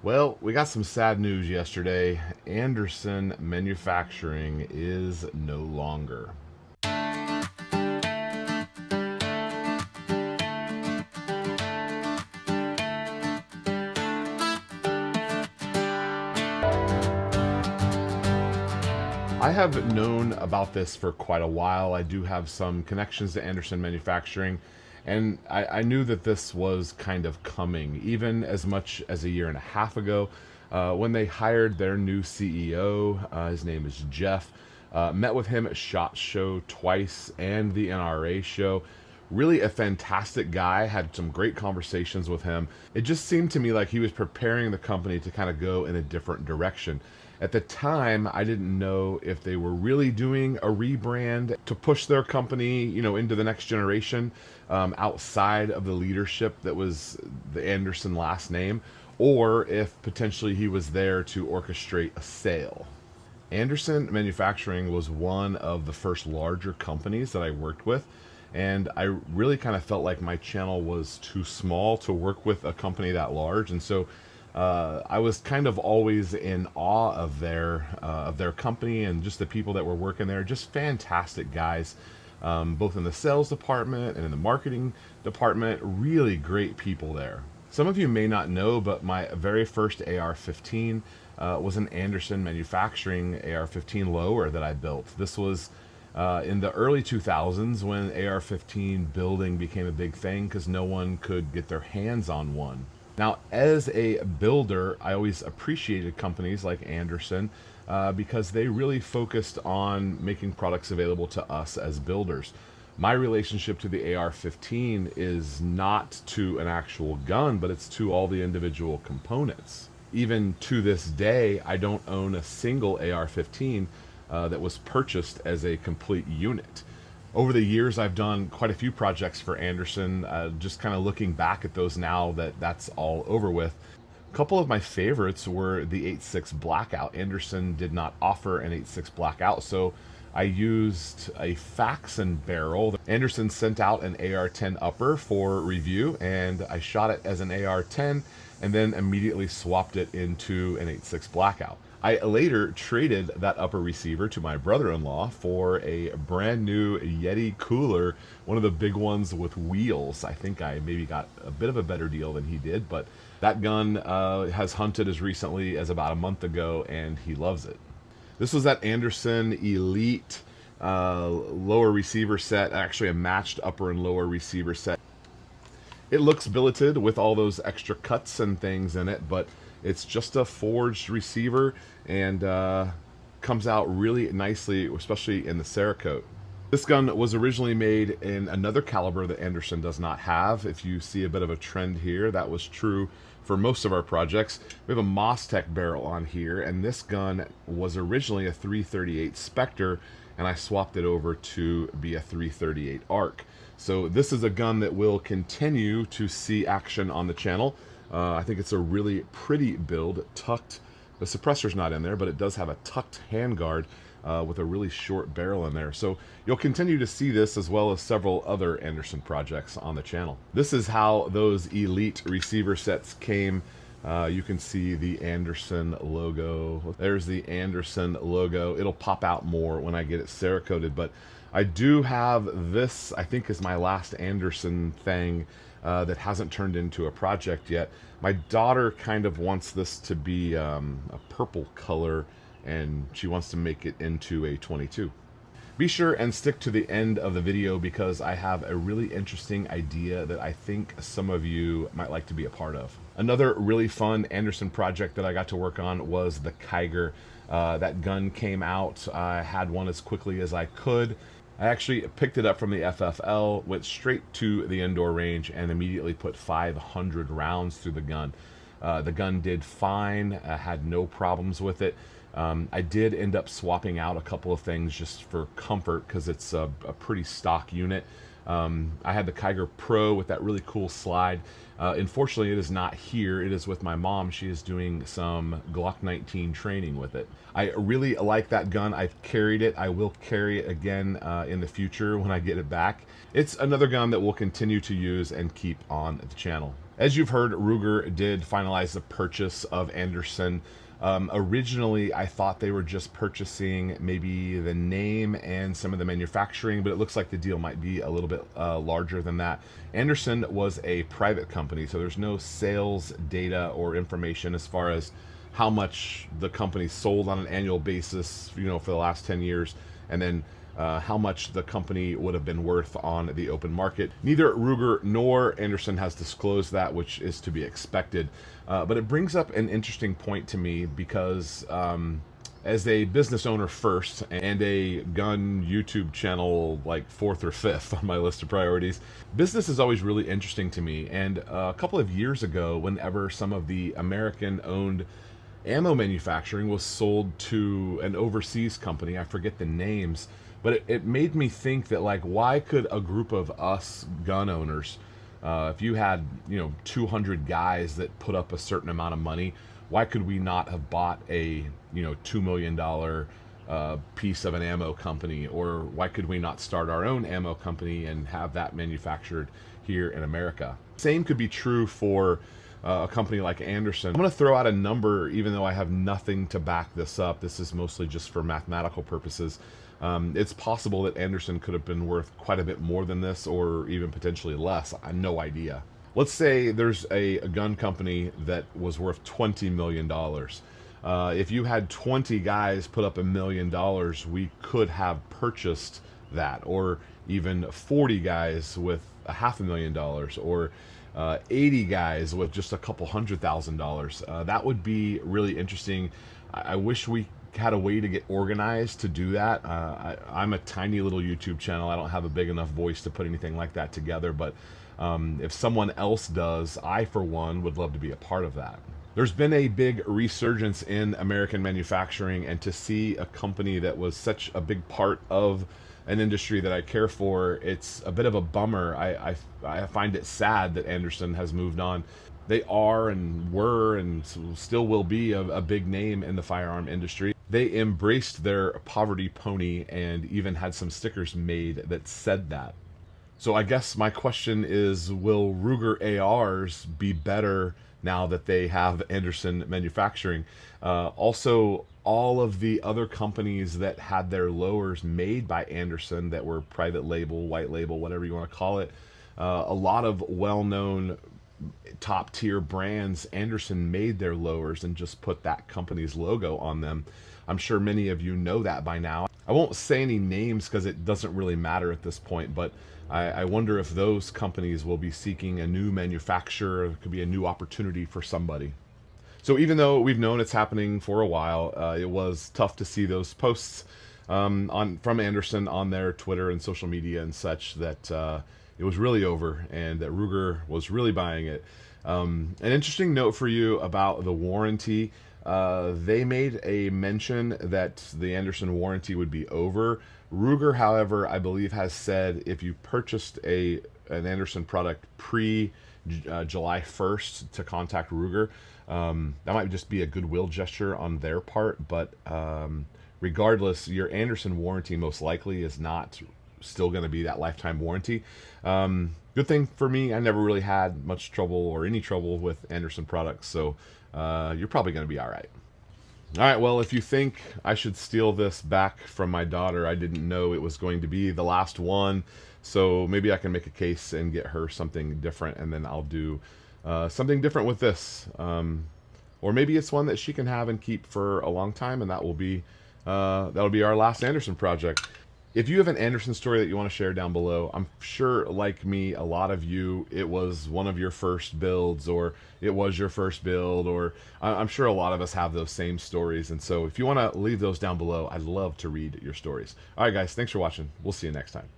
Well, we got some sad news yesterday. Anderson Manufacturing is no longer. I have known about this for quite a while. I do have some connections to Anderson Manufacturing, and I knew that this was kind of coming, even as much as a year and a half ago, when they hired their new CEO. His name is Jeff. Met with him at SHOT Show twice and the NRA show. Really a fantastic guy, had some great conversations with him. It just seemed to me like he was preparing the company to kind of go in a different direction. At the time, I didn't know if they were really doing a rebrand to push their company, into the next generation, outside of the leadership that was the Anderson last name, or if potentially he was there to orchestrate a sale. Anderson Manufacturing was one of the first larger companies that I worked with, and I really kind of felt like my channel was too small to work with a company that large, and so I was kind of always in awe of their company and just the people that were working there. Just fantastic guys, both in the sales department and in the marketing department. Really great people there. Some of you may not know, but my very first AR-15 was an Anderson Manufacturing AR-15 lower that I built. This was in the early 2000s when AR-15 building became a big thing because no one could get their hands on one. Now, as a builder, I always appreciated companies like Anderson because they really focused on making products available to us as builders. My relationship to the AR-15 is not to an actual gun, but it's to all the individual components. Even to this day, I don't own a single AR-15 that was purchased as a complete unit. Over the years, I've done quite a few projects for Anderson, just kind of looking back at those now that that's all over with. A couple of my favorites were the 8.6 Blackout. Anderson did not offer an 8.6 Blackout, so I used a Faxon barrel. Anderson sent out an AR-10 upper for review, and I shot it as an AR-10 and then immediately swapped it into an 8.6 Blackout. I later traded that upper receiver to my brother-in-law for a brand new Yeti cooler, one of the big ones with wheels. I think I maybe got a bit of a better deal than he did, but that gun has hunted as recently as about a month ago, and he loves it. This was that Anderson Elite lower receiver set, actually a matched upper and lower receiver set. It looks billeted with all those extra cuts and things in it, but it's just a forged receiver and comes out really nicely, especially in the Cerakote. This gun was originally made in another caliber that Anderson does not have. If you see a bit of a trend here, that was true for most of our projects. We have a Mostech barrel on here, and this gun was originally a 338 Spectre, and I swapped it over to be a 338 Arc. So this is a gun that will continue to see action on the channel. I think it's a really pretty build, tucked. The suppressor's not in there, but it does have a tucked handguard with a really short barrel in there. So you'll continue to see this as well as several other Anderson projects on the channel. This is how those Elite receiver sets came. You can see the Anderson logo. There's the Anderson logo. It'll pop out more when I get it Cerakoted, but I do have this, I think is my last Anderson thing that hasn't turned into a project yet. My daughter kind of wants this to be a purple color, and she wants to make it into a 22. Be sure and stick to the end of the video because I have a really interesting idea that I think some of you might like to be a part of. Another really fun Anderson project that I got to work on was the Kiger. That gun came out. I had one as quickly as I could. I actually picked it up from the FFL, went straight to the indoor range, and immediately put 500 rounds through the gun. The gun did fine, had no problems with it. I did end up swapping out a couple of things just for comfort because it's a pretty stock unit. I had the Kiger Pro with that really cool slide. Unfortunately, it is not here. It is with my mom. She is doing some Glock 19 training with it. I really like that gun. I've carried it. I will carry it again in the future when I get it back. It's another gun that we'll continue to use and keep on the channel. As you've heard, Ruger did finalize the purchase of Anderson. Originally, I thought they were just purchasing maybe the name and some of the manufacturing, but it looks like the deal might be a little bit larger than that. Anderson was a private company, so there's no sales data or information as far as how much the company sold on an annual basis, for the last 10 years, and then how much the company would have been worth on the open market. Neither Ruger nor Anderson has disclosed that, which is to be expected. But it brings up an interesting point to me because as a business owner first and a gun YouTube channel like fourth or fifth on my list of priorities, business is always really interesting to me. And a couple of years ago, whenever some of the American-owned ammo manufacturing was sold to an overseas company, I forget the names, but it made me think that, like, why could a group of us gun owners, if you had 200 guys that put up a certain amount of money, why could we not have bought a $2 million piece of an ammo company? Or why could we not start our own ammo company and have that manufactured here in America? Same could be true for a company like Anderson. I'm going to throw out a number, even though I have nothing to back this up. This is mostly just for mathematical purposes. It's possible that Anderson could have been worth quite a bit more than this, or even potentially less. I have no idea. Let's say there's a gun company that was worth $20 million. If you had 20 guys put up $1 million, we could have purchased that, or even 40 guys with $500,000, or 80 guys with just a couple $100,000. That would be really interesting. I wish we had a way to get organized to do that. I'm a tiny little YouTube channel. I don't have a big enough voice to put anything like that together, but if someone else does, I, for one, would love to be a part of that. There's been a big resurgence in American manufacturing, and to see a company that was such a big part of an industry that I care for, it's a bit of a bummer. I find it sad that Anderson has moved on. They are and were and still will be a big name in the firearm industry. They embraced their poverty pony and even had some stickers made that said that. So I guess my question is, will Ruger ARs be better now that they have Anderson manufacturing? Also, all of the other companies that had their lowers made by Anderson that were private label, white label, whatever you want to call it, a lot of well-known top tier brands, Anderson made their lowers and just put that company's logo on them. I'm sure many of you know that by now. I won't say any names because it doesn't really matter at this point, but I wonder if those companies will be seeking a new manufacturer. It could be a new opportunity for somebody. So even though we've known it's happening for a while, it was tough to see those posts from Anderson on their Twitter and social media and such that it was really over and that Ruger was really buying it. An interesting note for you about the warranty. They made a mention that the Anderson warranty would be over. Ruger, however, I believe has said if you purchased an Anderson product pre-July 1st to contact Ruger, that might just be a goodwill gesture on their part, but regardless, your Anderson warranty most likely is not still going to be that lifetime warranty. Good thing for me, I never really had much trouble or any trouble with Anderson products, so you're probably going to be all right. All right, well, if you think I should steal this back from my daughter, I didn't know it was going to be the last one, so maybe I can make a case and get her something different, and then I'll do something different with this. Or maybe it's one that she can have and keep for a long time, and that'll be our last Anderson project. If you have an Anderson story that you want to share down below, I'm sure, like me, a lot of you, it was one of your first builds, or it was your first build, or I'm sure a lot of us have those same stories. And so if you want to leave those down below, I'd love to read your stories. All right, guys, thanks for watching. We'll see you next time.